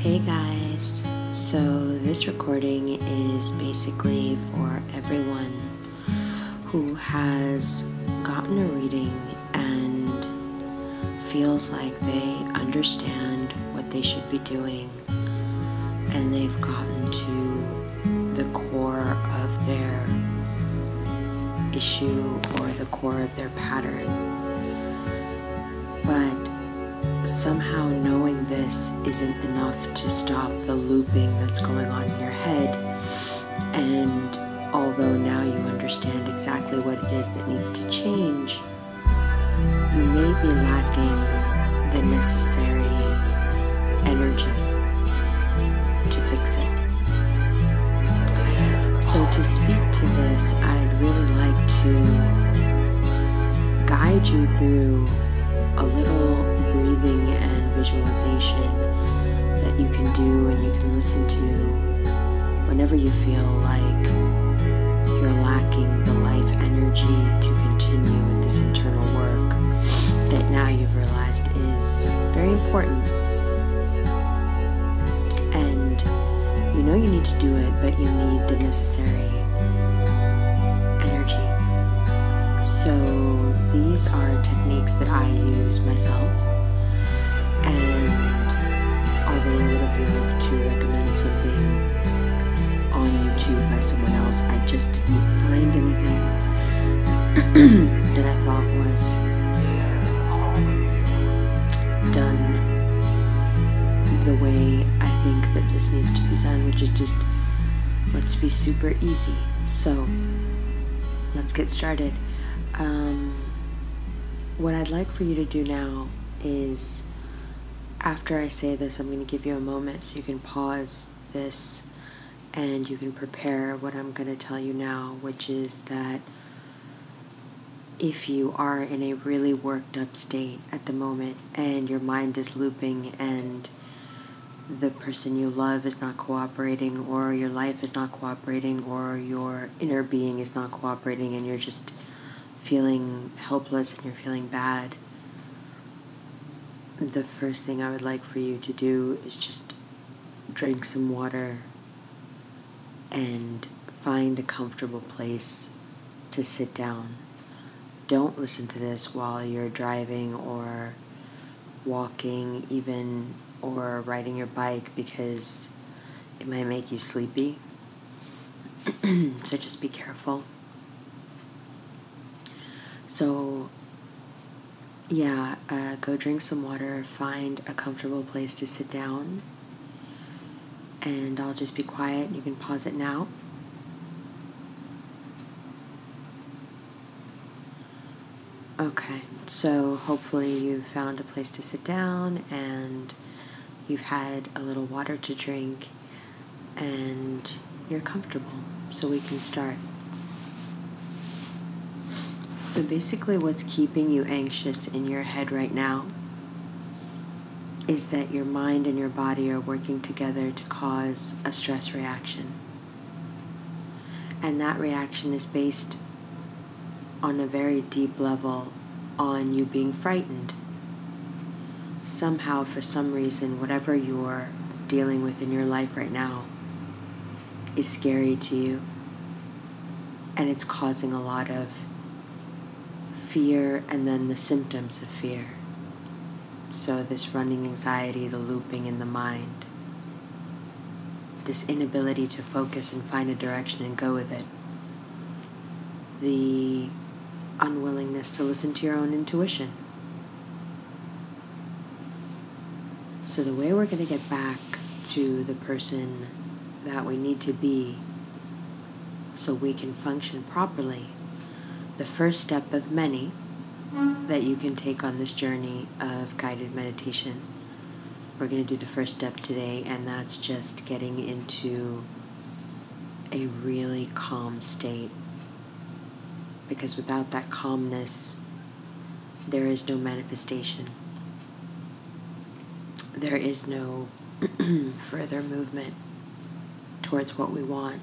Hey guys, so this recording is basically for everyone who has gotten a reading and feels like they understand what they should be doing and they've gotten to the core of their issue or the core of their pattern. But somehow knowing this isn't enough to stop the looping that's going on in your head, and although now you understand exactly what it is that needs to change, you may be lacking the necessary energy to fix it. So to speak to this, I'd really like to guide you through a little breathing and visualization that you can do and you can listen to whenever you feel like you're lacking the life energy to continue with this internal work that now you've realized is very important. And you know you need to do it, but you need the necessary energy. So these are techniques that I use myself, and although I would have loved to recommend something on YouTube by someone else, I just didn't find anything that I thought was done the way I think that this needs to be done, which is just, let's be super easy. So let's get started. What I'd like for you to do now is, after I say this, I'm going to give you a moment so you can pause this and you can prepare what I'm going to tell you now, which is that if you are in a really worked up state at the moment and your mind is looping and the person you love is not cooperating, or your life is not cooperating, or your inner being is not cooperating, and you're just feeling helpless and you're feeling bad, the first thing I would like for you to do is just drink some water and find a comfortable place to sit down. Don't listen to this while you're driving or walking even, or riding your bike, because it might make you sleepy. So just be careful. So yeah, go drink some water, find a comfortable place to sit down, and I'll just be quiet. You can pause it now. Okay, so hopefully you've found a place to sit down and you've had a little water to drink and you're comfortable, so we can start. So basically what's keeping you anxious in your head right now is that your mind and your body are working together to cause a stress reaction. And that reaction is based on a very deep level on you being frightened. Somehow, for some reason, whatever you're dealing with in your life right now is scary to you, and it's causing a lot of fear and then the symptoms of fear. So this running anxiety, the looping in the mind, this inability to focus and find a direction and go with it, the unwillingness to listen to your own intuition. So the way we're going to get back to the person that we need to be so we can function properly, the first step of many that you can take on this journey of guided meditation, we're going to do the first step today, and that's just getting into a really calm state. Because without that calmness, there is no manifestation. There is no further movement towards what we want.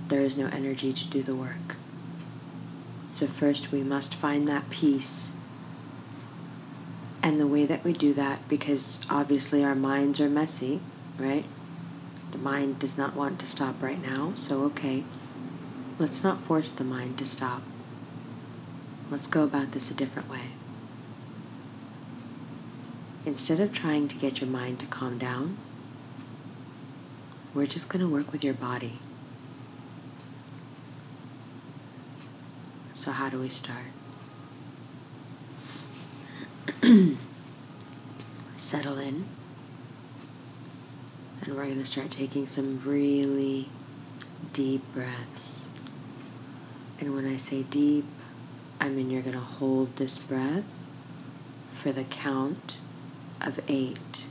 There is no energy to do the work. So first we must find that peace And the way that we do that, because obviously our minds are messy, right? The mind does not want to stop right now, so okay, let's not force the mind to stop. Let's go about this a different way. Instead of trying to get your mind to calm down, we're just going to work with your body. So how do we start? Settle in. And we're going to start taking some really deep breaths. And when I say deep, I mean you're going to hold this breath for the count of 8.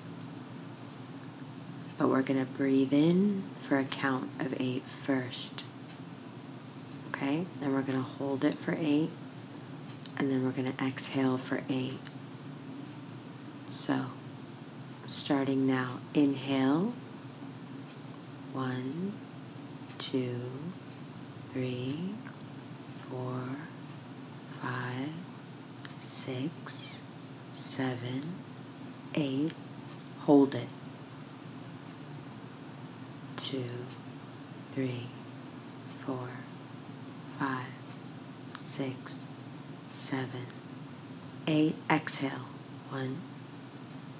But we're going to breathe in for a count of 8 first. Okay? Then we're going to hold it for 8. And then we're going to exhale for 8. So, starting now, inhale. 1, 2, 3, 4, 5, 6, 7, 8. Hold it. 2, 3, 4, 5, 6, 7, 8. Exhale. 1,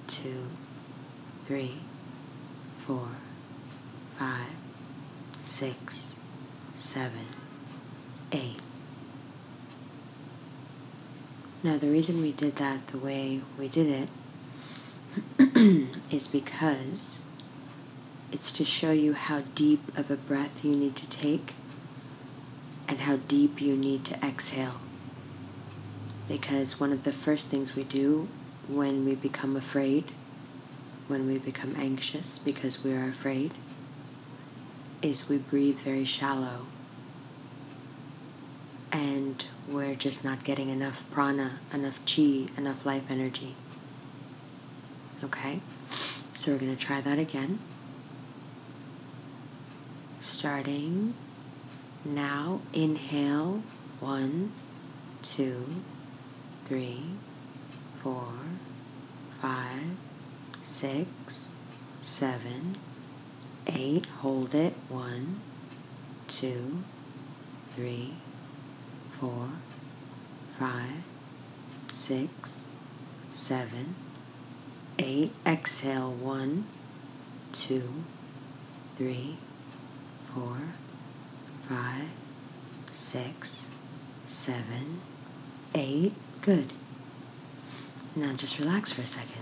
2, 3, 4, 5, 6, 7, 8. Now the reason we did that the way we did it is because it's to show you how deep of a breath you need to take and how deep you need to exhale. Because one of the first things we do when we become afraid, when we become anxious because we are afraid, is we breathe very shallow. And we're just not getting enough prana, enough chi, enough life energy. Okay? So we're going to try that again. Starting now, inhale. 1, 2, 3, 4, 5, 6, 7, 8. Hold it. 1, 2, 3, 4, 5, 6, 7, 8. Exhale. 1, 2, 3, 4, 5, 6, 7, 8. Good. Now just relax for a second.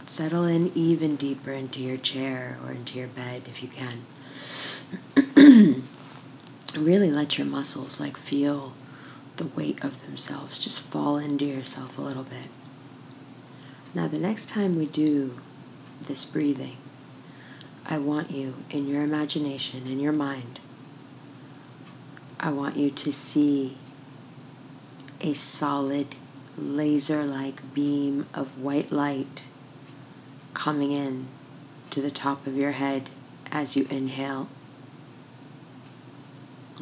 Settle in even deeper into your chair or into your bed if you can. Really let your muscles feel the weight of themselves. Just fall into yourself a little bit. Now the next time we do this breathing, I want you, in your imagination, in your mind, I want you to see a solid, laser-like beam of white light coming in to the top of your head as you inhale.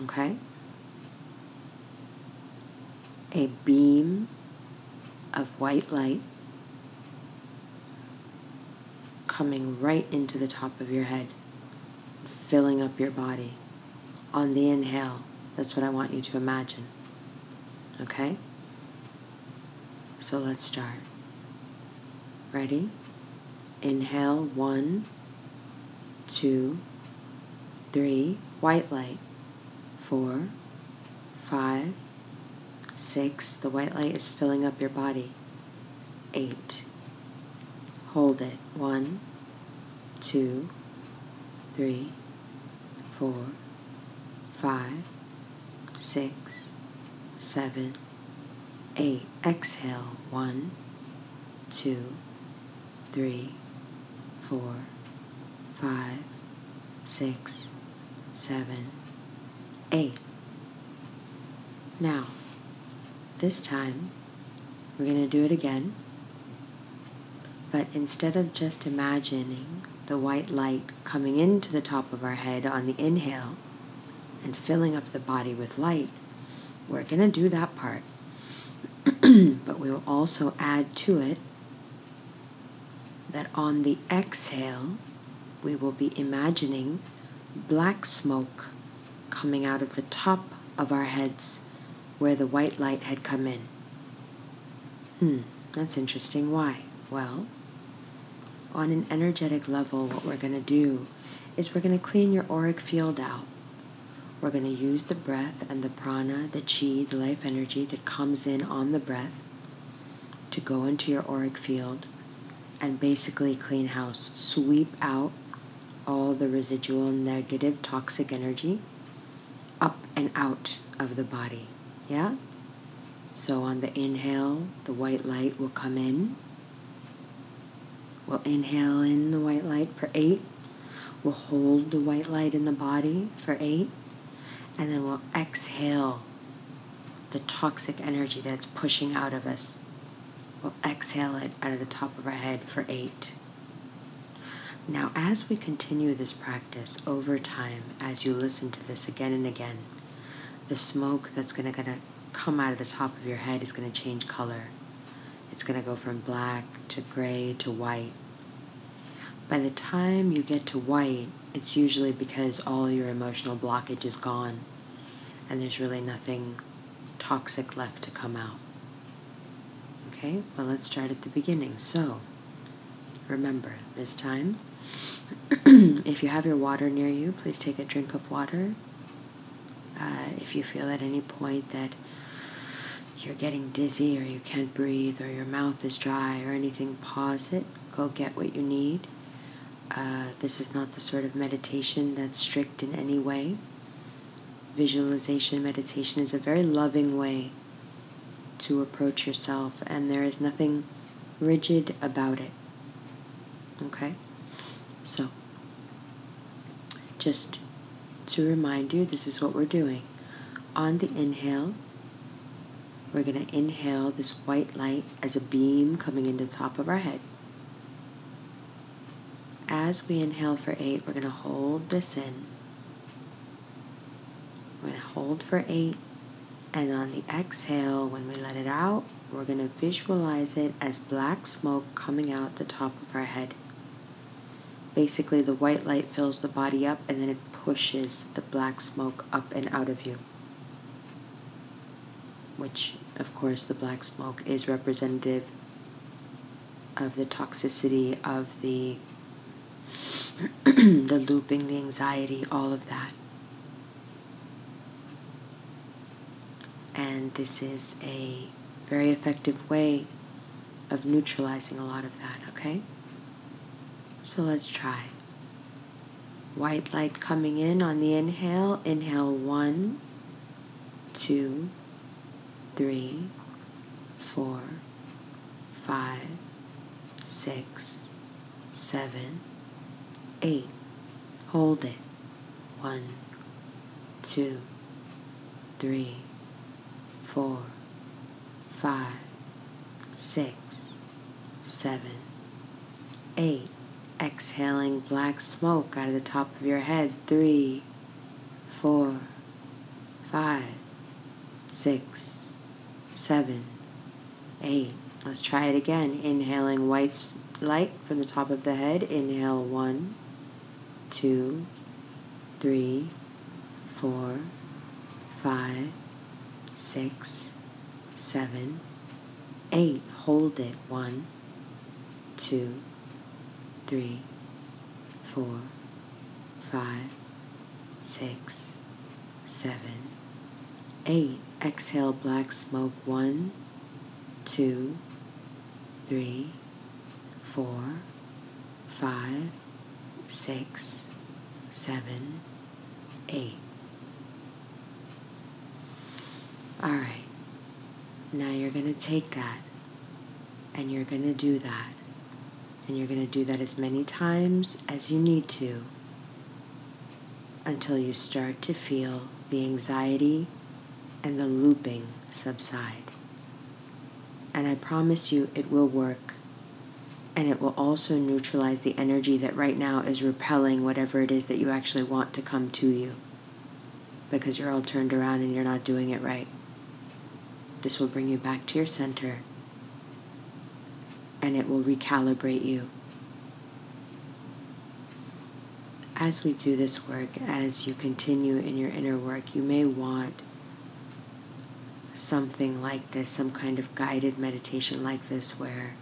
Okay? A beam of white light coming right into the top of your head, filling up your body. On the inhale, that's what I want you to imagine. Okay? So let's start. Ready? Inhale. 1, 2, 3. White light. 4, 5, 6. The white light is filling up your body. 8. Hold it. 1, 2, 3, 4, 5, 6, 7, 8. Exhale. 1, 2, 3, 4, 5, 6, 7, 8. Now, this time, we're going to do it again. But instead of just imagining the white light coming into the top of our head on the inhale and filling up the body with light, we're going to do that part. But we will also add to it that on the exhale, we will be imagining black smoke coming out of the top of our heads where the white light had come in. That's interesting. Why? Well, on an energetic level, what we're going to do is we're going to clean your auric field out. We're going to use the breath and the prana, the chi, the life energy that comes in on the breath to go into your auric field and basically clean house, sweep out all the residual negative toxic energy up and out of the body. Yeah? So on the inhale, the white light will come in. We'll inhale in the white light for 8. We'll hold the white light in the body for 8. And then we'll exhale the toxic energy that's pushing out of us. We'll exhale it out of the top of our head for 8. Now, as we continue this practice over time, as you listen to this again and again, the smoke that's going to come out of the top of your head is going to change color. It's going to go from black to gray to white. By the time you get to white, it's usually because all your emotional blockage is gone and there's really nothing toxic left to come out. Okay, well, let's start at the beginning. So, remember, this time, if you have your water near you, please take a drink of water. If you feel at any point that you're getting dizzy or you can't breathe or your mouth is dry or anything, pause it. Go get what you need. This is not the sort of meditation that's strict in any way. Visualization meditation is a very loving way to approach yourself, and there is nothing rigid about it. Okay? So, just to remind you, this is what we're doing. On the inhale, we're going to inhale this white light as a beam coming into the top of our head. As we inhale for 8, we're going to hold this in. We're going to hold for 8. And on the exhale, when we let it out, we're going to visualize it as black smoke coming out the top of our head. Basically, the white light fills the body up, and then it pushes the black smoke up and out of you. Which, of course, the black smoke is representative of the toxicity of the the looping, the anxiety, all of that. And this is a very effective way of neutralizing a lot of that, okay? So let's try. White light coming in on the inhale. Inhale 1, 2, 3, 4, 5, 6, 7, 8. Hold it. 1, 2, 3, 4, 5, 6, 7, 8. Exhaling black smoke out of the top of your head. 3, 4, 5, 6, 7, 8. Let's try it again. Inhaling white light from the top of the head. Inhale 1, 2, 3, 4, 5, 6, 7, 8. Hold it. 1, 2, 3, 4, 5, 6, 7, 8. Exhale black smoke. 1, 2, 3, 4, 5, 6, 7, 8. All right. Now you're going to take that and you're going to do that. And you're going to do that as many times as you need to until you start to feel the anxiety and the looping subside. And I promise you it will work. And it will also neutralize the energy that right now is repelling whatever it is that you actually want to come to you. Because you're all turned around and you're not doing it right. This will bring you back to your center. And it will recalibrate you as we do this work, as you continue in your inner work, you may want something like this, some kind of guided meditation like this, where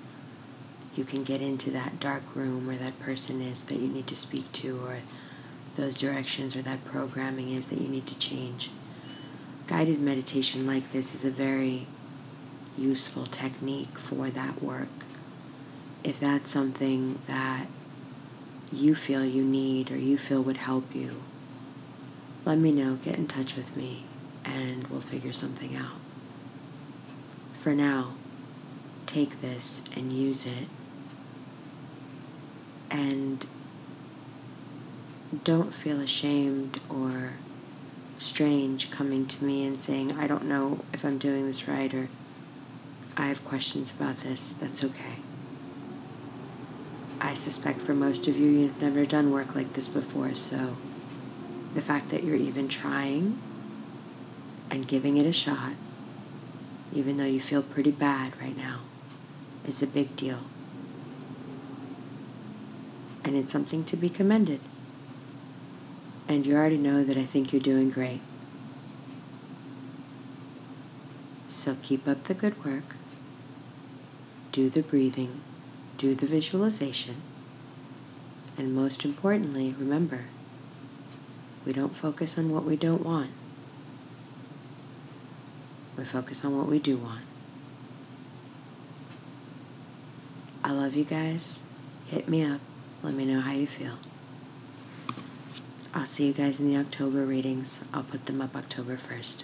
you can get into that dark room where that person is that you need to speak to, or those directions or that programming is that you need to change. Guided meditation like this is a very useful technique for that work. If that's something that you feel you need or you feel would help you, let me know, get in touch with me, and we'll figure something out. For now, take this and use it, and don't feel ashamed or strange coming to me and saying, I don't know if I'm doing this right, or I have questions about this. That's okay. I suspect for most of you, you've never done work like this before, so the fact that you're even trying and giving it a shot, even though you feel pretty bad right now, is a big deal. And it's something to be commended. And you already know that I think you're doing great. So keep up the good work. Do the breathing. Do the visualization. And most importantly, remember, we don't focus on what we don't want. We focus on what we do want. I love you guys. Hit me up. Let me know how you feel. I'll see you guys in the October readings. I'll put them up October 1st.